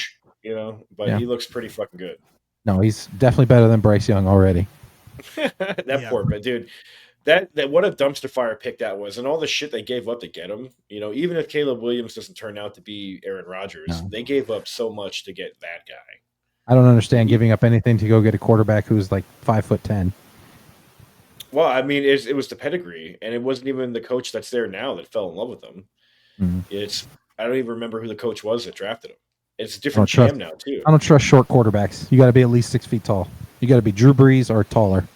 But he looks pretty fucking good. No, he's definitely better than Bryce Young already. Poor dude. That what a dumpster fire pick that was, and all the shit they gave up to get him. You know, even if Caleb Williams doesn't turn out to be Aaron Rodgers, they gave up so much to get that guy. I don't understand giving up anything to go get a quarterback who's like 5'10". Well, I mean, it was the pedigree, and it wasn't even the coach that's there now that fell in love with him. Mm-hmm. I don't even remember who the coach was that drafted him. It's a different GM now too. I don't trust short quarterbacks. You got to be at least 6 feet tall. You got to be Drew Brees or taller.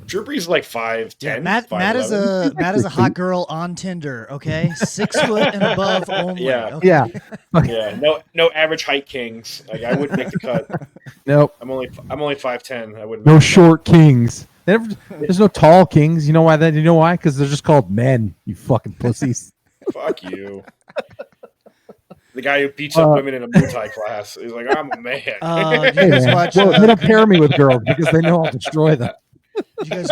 Drew Brees is like 5'10". Yeah, Matt is a hot girl on Tinder. Okay, 6 foot and above only. Yeah, okay. Yeah. No average height kings. Like I wouldn't make the cut. Nope. I'm only 5'10". I wouldn't. No short kings. There's no tall kings. You know why? You know why? Because they're just called men. You fucking pussies. Fuck you. The guy who beats up women in a Muay Thai class. He's like, I'm a man. Hey, man. They don't pair me with girls because they know I'll destroy them. You guys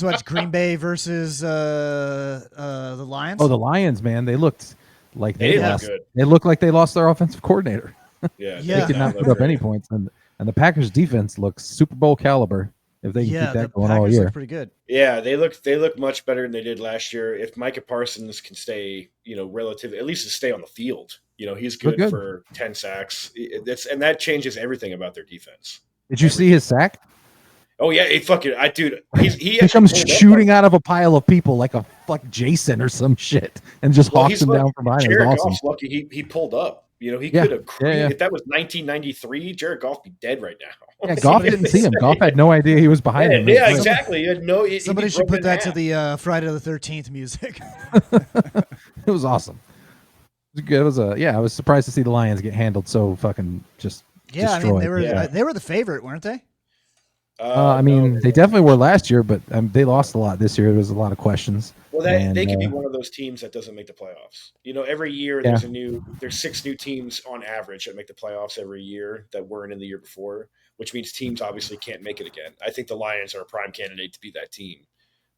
watch Green Bay versus the Lions? Oh, the Lions, man! They looked like they lost. Good. They looked like they lost their offensive coordinator. Yeah, they did not put up any points, and the Packers' defense looks Super Bowl caliber if they can keep that going all year. Look pretty good. Yeah, they look much better than they did last year. If Micah Parsons can stay, relatively at least to stay on the field, he's good for 10 sacks. And that changes everything about their defense. Did you see his sack? Oh yeah, dude. He comes shooting out of a pile of people like a Jason or some shit, and just hawks him down from behind. Jared awesome. Goff's lucky he pulled up. He could have. If that was 1993, Jared Goff be dead right now. Yeah, Goff didn't see him. Goff had no idea he was behind him. Yeah, exactly. He had no. Somebody should put that to the Friday the 13th music. It was awesome. It was I was surprised to see the Lions get handled so fucking just. Yeah, destroyed. I mean they were the favorite, weren't they? They definitely were last year, but they lost a lot this year. There was a lot of questions. Well, they could be one of those teams that doesn't make the playoffs. Every year there's 6 new teams on average that make the playoffs every year that weren't in the year before, which means teams obviously can't make it again. I think the Lions are a prime candidate to be that team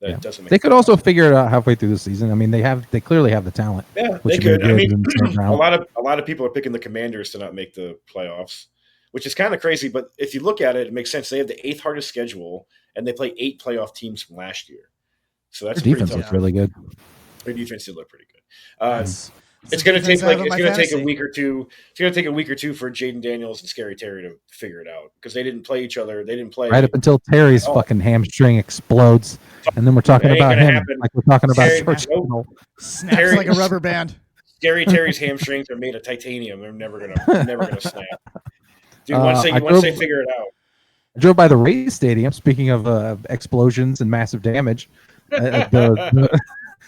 that doesn't make They could also figure it out halfway through the season. I mean, they clearly have the talent. Yeah, they could. I mean, a lot of people are picking the Commanders to not make the playoffs, which is kind of crazy. But if you look at it, it makes sense. They have the 8th hardest schedule, and they play 8 playoff teams from last year. So that's their defense looks really good. Their defense did look pretty good. It's going to take take a week or two. It's going to take a week or two for Jaden Daniels and Scary Terry to figure it out because they didn't play each other. They didn't play right up until Terry's fucking hamstring explodes, and then we're talking about him like we're talking about George. Snaps like a rubber band. Scary Terry's hamstrings are made of titanium. They're never gonna snap. Dude, once they figure it out. I drove by the Rays Stadium. Speaking of explosions and massive damage, the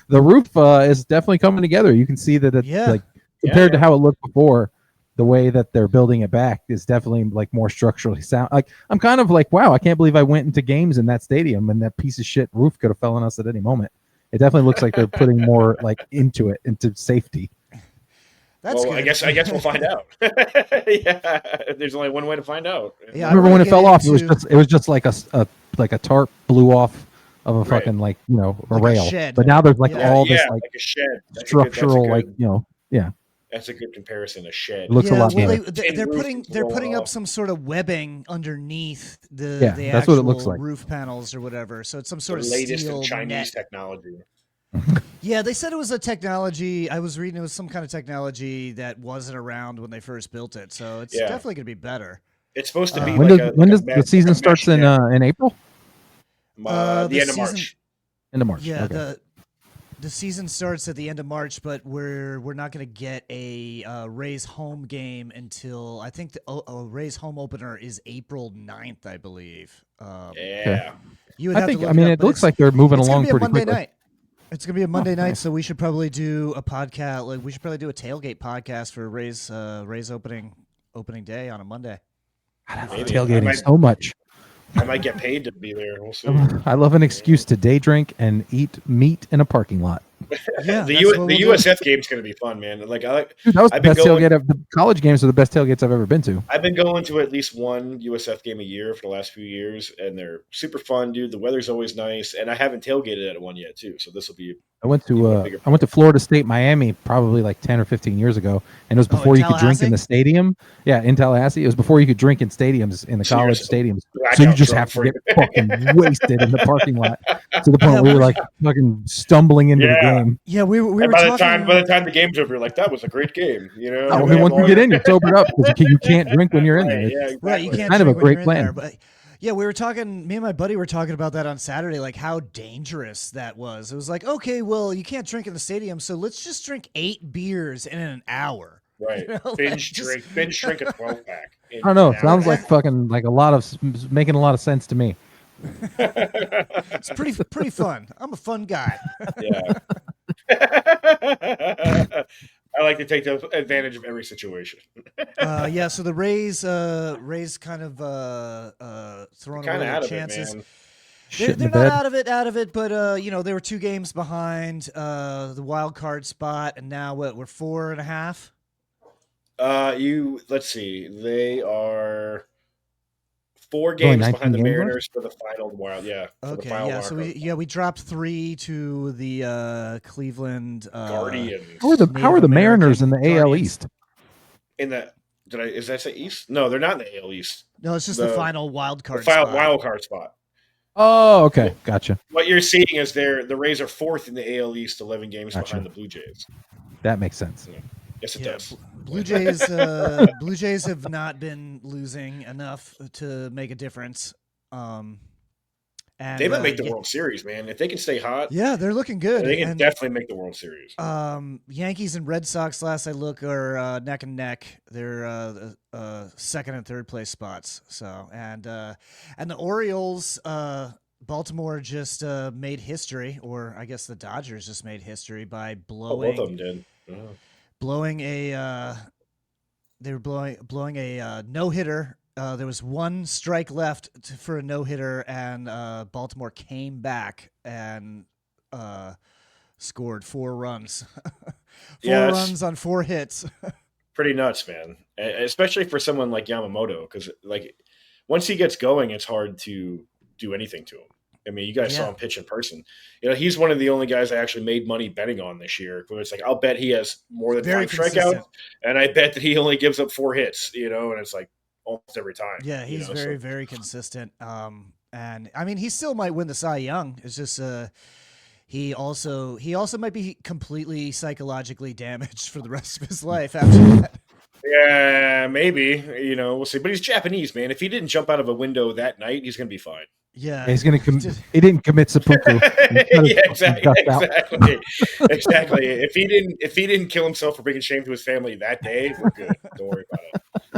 roof is definitely coming together. You can see that it's compared to how it looked before. The way that they're building it back is definitely like more structurally sound. Like I'm kind of like, wow, I can't believe I went into games in that stadium and that piece of shit roof could have fell on us at any moment. It definitely looks like they're putting more like into safety. That's good. I guess we'll find out. Yeah, there's only one way to find out. Yeah, I remember when it fell off, it was just like a tarp blew off of a fucking a rail. But now there's all this like a shed. Structural That's a good comparison. A shed. It looks a lot better. They're putting up some sort of webbing underneath the that's actual what it looks like. Roof panels or whatever. So it's some sort of latest steel Chinese net. technology. Yeah, they said it was a technology. I was reading it was some kind of technology that wasn't around when they first built it. So it's definitely going to be better. It's supposed to be. When does the season starts in April? The end of March. End of March. Yeah, okay. the season starts at the end of March, but we're not going to get a Rays home game until I think the Rays home opener is April 9th, I believe. You would have to look it looks like they're moving along pretty quickly. Night. It's gonna be a Monday night, so we should probably do a podcast. Like we should probably do a tailgate podcast for Rays opening day on a Monday. I love tailgating so much. I might get paid to be there. We'll see. I love an excuse to day drink and eat meat in a parking lot. Yeah, the USF game's going to be fun, man. Like that was the best tailgate. The college games are the best tailgates I've ever been to. I've been going to at least one USF game a year for the last few years, and they're super fun, dude. The weather's always nice, and I haven't tailgated at one yet, too. So this will be I went to Florida State, Miami, probably like 10 or 15 years ago, and it was before you could drink in the stadium. Yeah, in Tallahassee, it was before you could drink in stadiums, in the college stadiums. So you just have to get fucking wasted in the parking lot to the point where we were like fucking stumbling into the game. Yeah, we were by talking. By the time the game's over, you're like, that was a great game. You know, once you get in, you're sobered up because you can't drink when you're in there. Yeah, exactly. Right, you can't kind of a great plan. There, but yeah, we were talking. Me and my buddy were talking about that on Saturday, like how dangerous that was. It was like, okay, well, you can't drink in the stadium, so let's just drink 8 beers in an hour. Right, you know, binge drink a 12-pack. I don't know. It sounds like fucking like making a lot of sense to me. It's pretty fun. I'm a fun guy. Yeah. I like to take advantage of every situation. Yeah, so the Rays kind of throwing away their chances. They're not out of it, but you know, they were 2 games behind the wild card spot, and now we're 4.5. Let's see, they are 4 games behind the Mariners for the final wild. Yeah. Okay. Yeah. So we dropped 3 to the Cleveland Guardians. How are the Mariners in the AL East? Did I say East? No, they're not in the AL East. No, it's just the final wild card. Wild card spot. Oh, okay, gotcha. What you're seeing is the Rays are 4th in the AL East, 11 games behind the Blue Jays. That makes sense. Yeah. Yes, it does. Blue Jays have not been losing enough to make a difference. And they might make the World Series, man. If they can stay hot. Yeah, they're looking good. They can definitely make the World Series. Yankees and Red Sox, last I look, are neck and neck. They're second and third place spots. So and the Orioles, Baltimore just made history, or I guess the Dodgers just made history by blowing. Both of them did. Yeah. Blowing a no hitter. There was 1 strike left for a no hitter, and Baltimore came back and scored 4 runs. 4 runs on 4 hits. Pretty nuts, man. Especially for someone like Yamamoto, because like once he gets going, it's hard to do anything to him. I mean, you guys saw him pitch in person. You know, he's one of the only guys I actually made money betting on this year. Where it's like, I'll bet he has more than 5 strikeouts, and I bet that he only gives up 4 hits. You know, and it's like almost every time. Yeah, he's very consistent. And I mean, he still might win the Cy Young. It's just he also might be completely psychologically damaged for the rest of his life after that. Yeah, maybe. You know, we'll see. But he's Japanese, man. If he didn't jump out of a window that night, he's going to be fine. Yeah, he's going to. He didn't commit seppuku. Yeah, exactly. If he didn't kill himself for bringing shame to his family that day, we're good. Don't worry about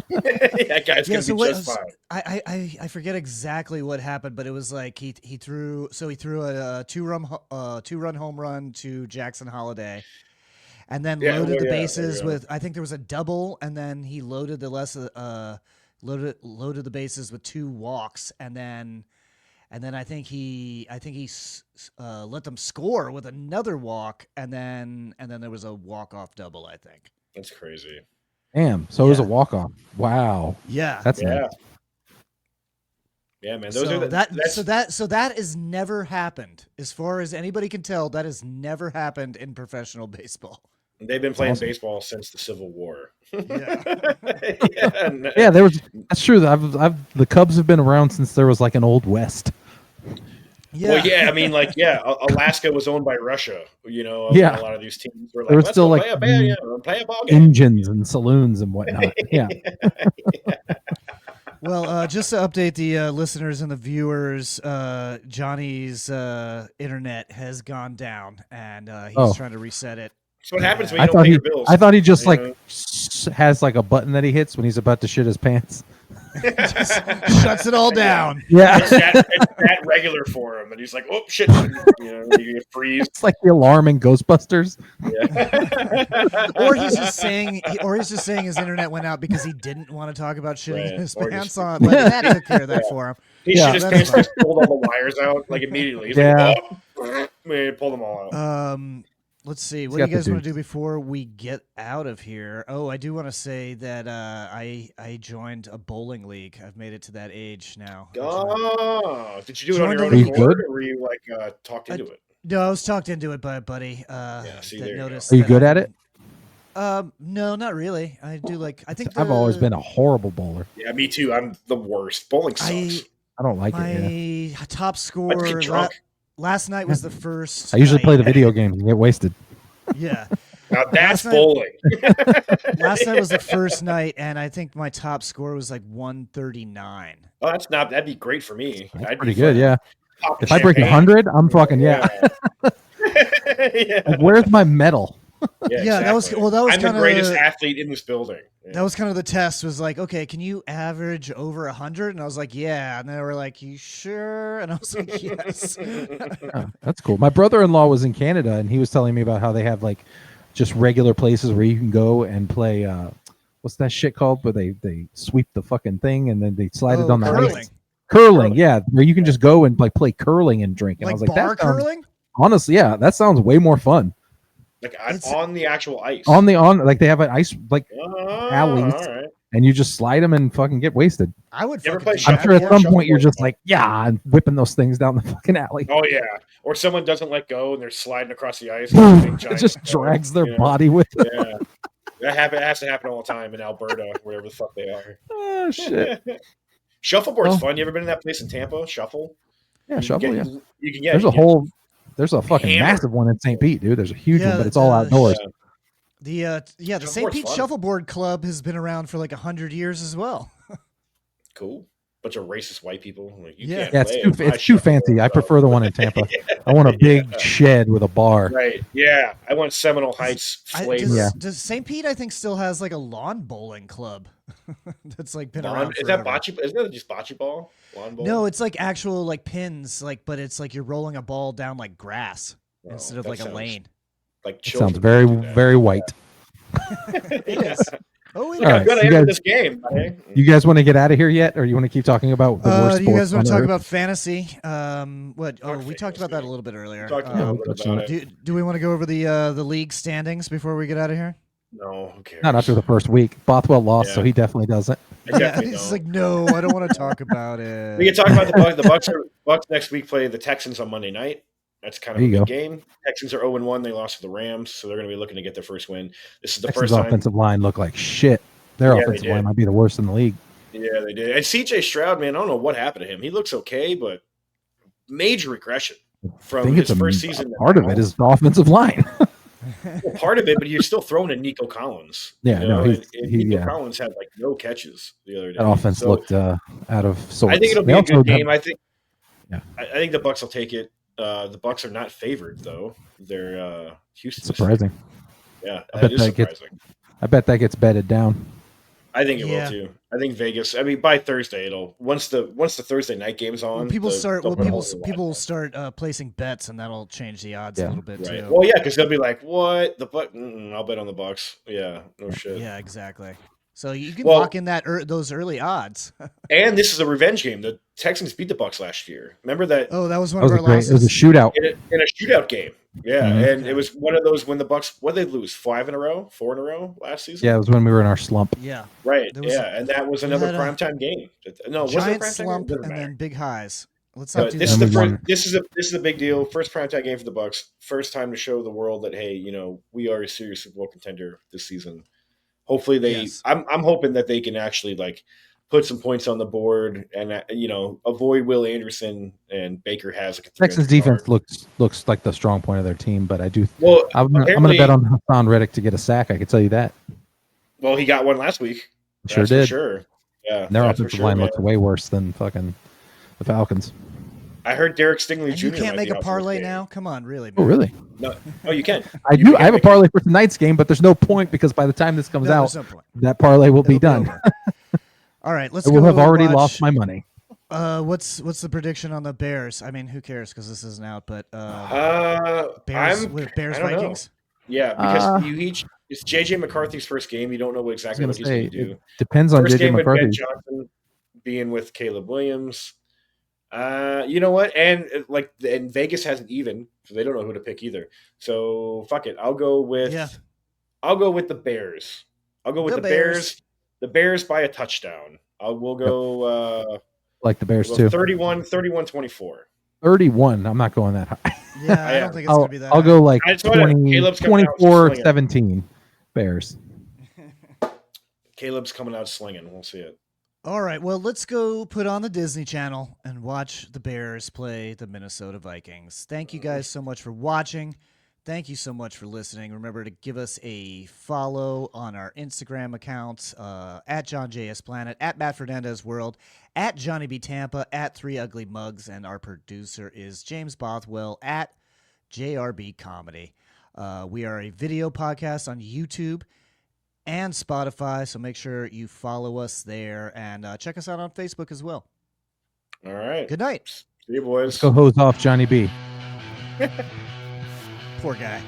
it. That guy's going to be just fine. I forget exactly what happened, but it was like he threw a 2-run home run to Jackson Holiday. And then loaded the bases with, I think there was a double, and then he loaded the loaded the bases with 2 walks, and then I think he let them score with another walk, and then there was a walk-off double, I think. That's crazy. Damn. So it was a walk-off. Wow. Yeah. That's nice. Yeah, man. So that has never happened. As far as anybody can tell, that has never happened in professional baseball. They've been playing baseball since the Civil War. Yeah. That's true. The Cubs have been around since there was like an Old West. Yeah. Well, yeah, I mean, Alaska was owned by Russia. You know, a lot of these teams were like, there were still like play a ball game. Engines and saloons and whatnot. Yeah. Well, just to update the listeners and the viewers, Johnny's internet has gone down, and he's trying to reset it. So what happens when you don't pay your bills? I thought he just has like a button that he hits when he's about to shit his pants. Just shuts it all down. Yeah, it's that regular for him, and he's like, "Oh shit!" You freeze. It's like the alarm in Ghostbusters. Yeah. Or he's just saying his internet went out because he didn't want to talk about shitting his pants on. Like, that took care of that for him. He shit his pants, just pulled all the wires out like immediately. He's like, "Oh, man, pull them all out." Let's see. What do you guys want to do before we get out of here? Oh, I do want to say that I joined a bowling league. I've made it to that age now. Oh, did you do it on your own accord, or were you talked into it? No, I was talked into it by a buddy. See, that there you go. noticed. Are you that good at it? No, not really. I do like. I think I've always been a horrible bowler. Yeah, me too. I'm the worst. Bowling sucks. I don't like it. My top Let's score get drunk. last night was the first. I usually night. play the video games and get wasted. Yeah. Now that's Last night- bowling. Last night was the first night, and I think my top score was like 139. Oh, that's not. That'd be great for me. That's pretty good, yeah. Pop If I break champagne. 100, I'm fucking yeah. Yeah. Like, where's my medal? Yeah, that was exactly. that was I'm the kind greatest of athlete in this building. Yeah. that was kind of the test. Was like, okay, can you average over 100? And I was like, yeah. And they were like, you sure? And I was like, yes. Oh, that's cool. My brother-in-law was in Canada, and he was telling me about how they have like just regular places where you can go and play. What's that shit called? Where they sweep the fucking thing and then they slide it on the curling. ice. Curling, yeah, where you can just go and like play curling and drink. And I Like was like, bar that sounds, curling? honestly, yeah, that sounds way more fun. Like It's- on the actual ice. On like they have an ice like alleys, all right. and you just slide them and fucking get wasted. I would You ever fucking play do I'm that, sure at yeah. some point you're just like, yeah, and whipping those things down the fucking alley. Oh yeah. Or someone doesn't let go and they're sliding across the ice. with a big It giant just toe, drags their you know? body with it. Yeah. That has to happen all the time in Alberta, wherever the fuck they are. Oh shit. Shuffleboard's Well- fun. You ever been in that place in Tampa? Shuffle? Yeah, You shuffle, can yeah. get, You can get. There's a fucking hammered. massive one in St. Pete, dude. There's a huge Yeah, one, but it's all the- outdoors. Yeah. The St. Shuffleboard's Pete fun. Shuffleboard Club has been around for like 100 years as well. Cool. Bunch of racist white people. Like, you Yeah. can't Yeah, play it's too my fancy. shuffleboard I club. prefer the one in Tampa. I want a big Yeah. shed with a bar. Right. Yeah. I want Seminole Heights flavor. Yeah. Does St. Pete, I think, still has like a lawn bowling club that's like been around Is that forever. bocce? Isn't that just bocce ball? Lawn ball? No, it's like actual like pins, like, but it's like you're rolling a ball down like grass Oh, instead of that like a sounds lane. Like It children sounds very, do that. very white. It is. Oh, it Look how All right, good so I you am at guys- this game. Okay? You guys want to get out of here yet, or you want to keep talking about the worst do you guys sports want on to talk earth? about fantasy? What? Oh, Talk we talked about that a fantasy. little bit earlier. Talked a Yeah, little we bit touched on about it. Do we want to go over the league standings before we get out of here? No, who cares? Not after the first week. Bothwell lost, so Yeah. he definitely doesn't. I definitely He's don't. like, no, I don't want to talk about it. We can talk about the Bucks. The Bucks next week play the Texans on Monday night. That's kind of There a you big go. game. Texans are 0-1. They lost to the Rams, so they're going to be looking to get their first win. This is the Texans' first time. offensive line looked like shit. Their Yeah, they offensive did. line might be the worst in the league. Yeah, they did. And CJ Stroud, man, I don't know what happened to him. He looks okay, but major regression I from think his it's first season. part of it is the offensive line. Well, part of it, but you're still throwing in Nico Collins. Yeah, you no, know, he's- and he- Nico yeah. Collins had like no catches the other day. That offense So, looked out of sorts. I think it'll be They a also good have- game. I think. Yeah. I think the Bucks will take it. The Bucks are not favored though. They're Houston. Surprising. Yeah, I that bet is that gets- surprising. I bet that gets bedded down. I think it Yeah. will too. I think Vegas. I mean, by Thursday, it'll once the Thursday night game's on. Well, people they'll put a whole new people will line. start placing bets, and that'll change the odds Yeah. a little bit Right. too. Well, yeah, because they'll be like, "What the Buck? I'll bet on the Bucks." Yeah, no shit. Yeah, exactly. So you can Well- lock in those early odds. And this is a revenge game. The Texans beat the Bucks last year. Remember that Oh, that was one That was of a our great. losses. It was a shootout. in a shootout game. Yeah, Mhm. and it was one of those when the Bucks. What did they lose? 4 in a row last season. Yeah, it was when we were in our slump. Yeah, Right. There was Yeah, and that was we another had a primetime game. No, was it a giant primetime slump game? and Doesn't matter. then big highs. Let's not But do this that. is the And we first, won. this is a big deal. First primetime game for the Bucks. First time to show the world that hey, we are a serious Super Bowl contender this season. Hopefully they. Yes. I'm hoping that they can actually like put some points on the board and avoid Will Anderson and Baker has like a Texans 300 defense yard. looks like the strong point of their team, but I do. Well, I'm going to apparently- bet on Hassan Reddick to get a sack. I can tell you that. Well, he got one last week. Sure That's for did. sure. Yeah, And their that's for offensive sure, line man. looks way worse than fucking the Falcons. I heard Derek Stingley And Jr. you can't might make be a out for this parlay game. now. Come on, really? Oh, man. really? No, oh, you can. I You do. can I have a make it. parlay for tonight's game, but there's no point because by the time this comes No, out, there's no point. that parlay will be It'll done. over. All right, let's I go. will have already watch- lost my money. What's the prediction on the Bears? I mean, who cares because this isn't out, but Bears, Bears I don't know. Vikings. Yeah, because Uh, it's JJ McCarthy's first game. You don't know I was exactly going what to he's say, going to do. it depends on First JJ game with Ben McCarthy. Johnson being with Caleb Williams. You know what? And Vegas hasn't even, so they don't know who to pick either. So fuck it. I'll go with the Bears. I'll go with The the Bears. The Bears by a touchdown. We'll go Like the Bears we'll go too. 31-24. 31. I'm not going that high. Yeah, I don't think it's going to be that. I'll go like I just wanna- 20, Caleb's coming out 24-17 Bears. Caleb's coming out slinging. We'll see it. All right, well, let's go put on the Disney Channel and watch the Bears play the Minnesota Vikings. Thank you guys so much for watching. Thank you so much for listening. Remember to give us a follow on our Instagram accounts, at John JS Planet, at Matt Fernandez World, at Johnny B Tampa, at 3 Ugly Mugs, and our producer is James Bothwell at JRB Comedy. We are a video podcast on YouTube and Spotify, so make sure you follow us there and check us out on Facebook as well. All right. Good night. See you, boys. Let's go hose off Johnny B. Poor guy.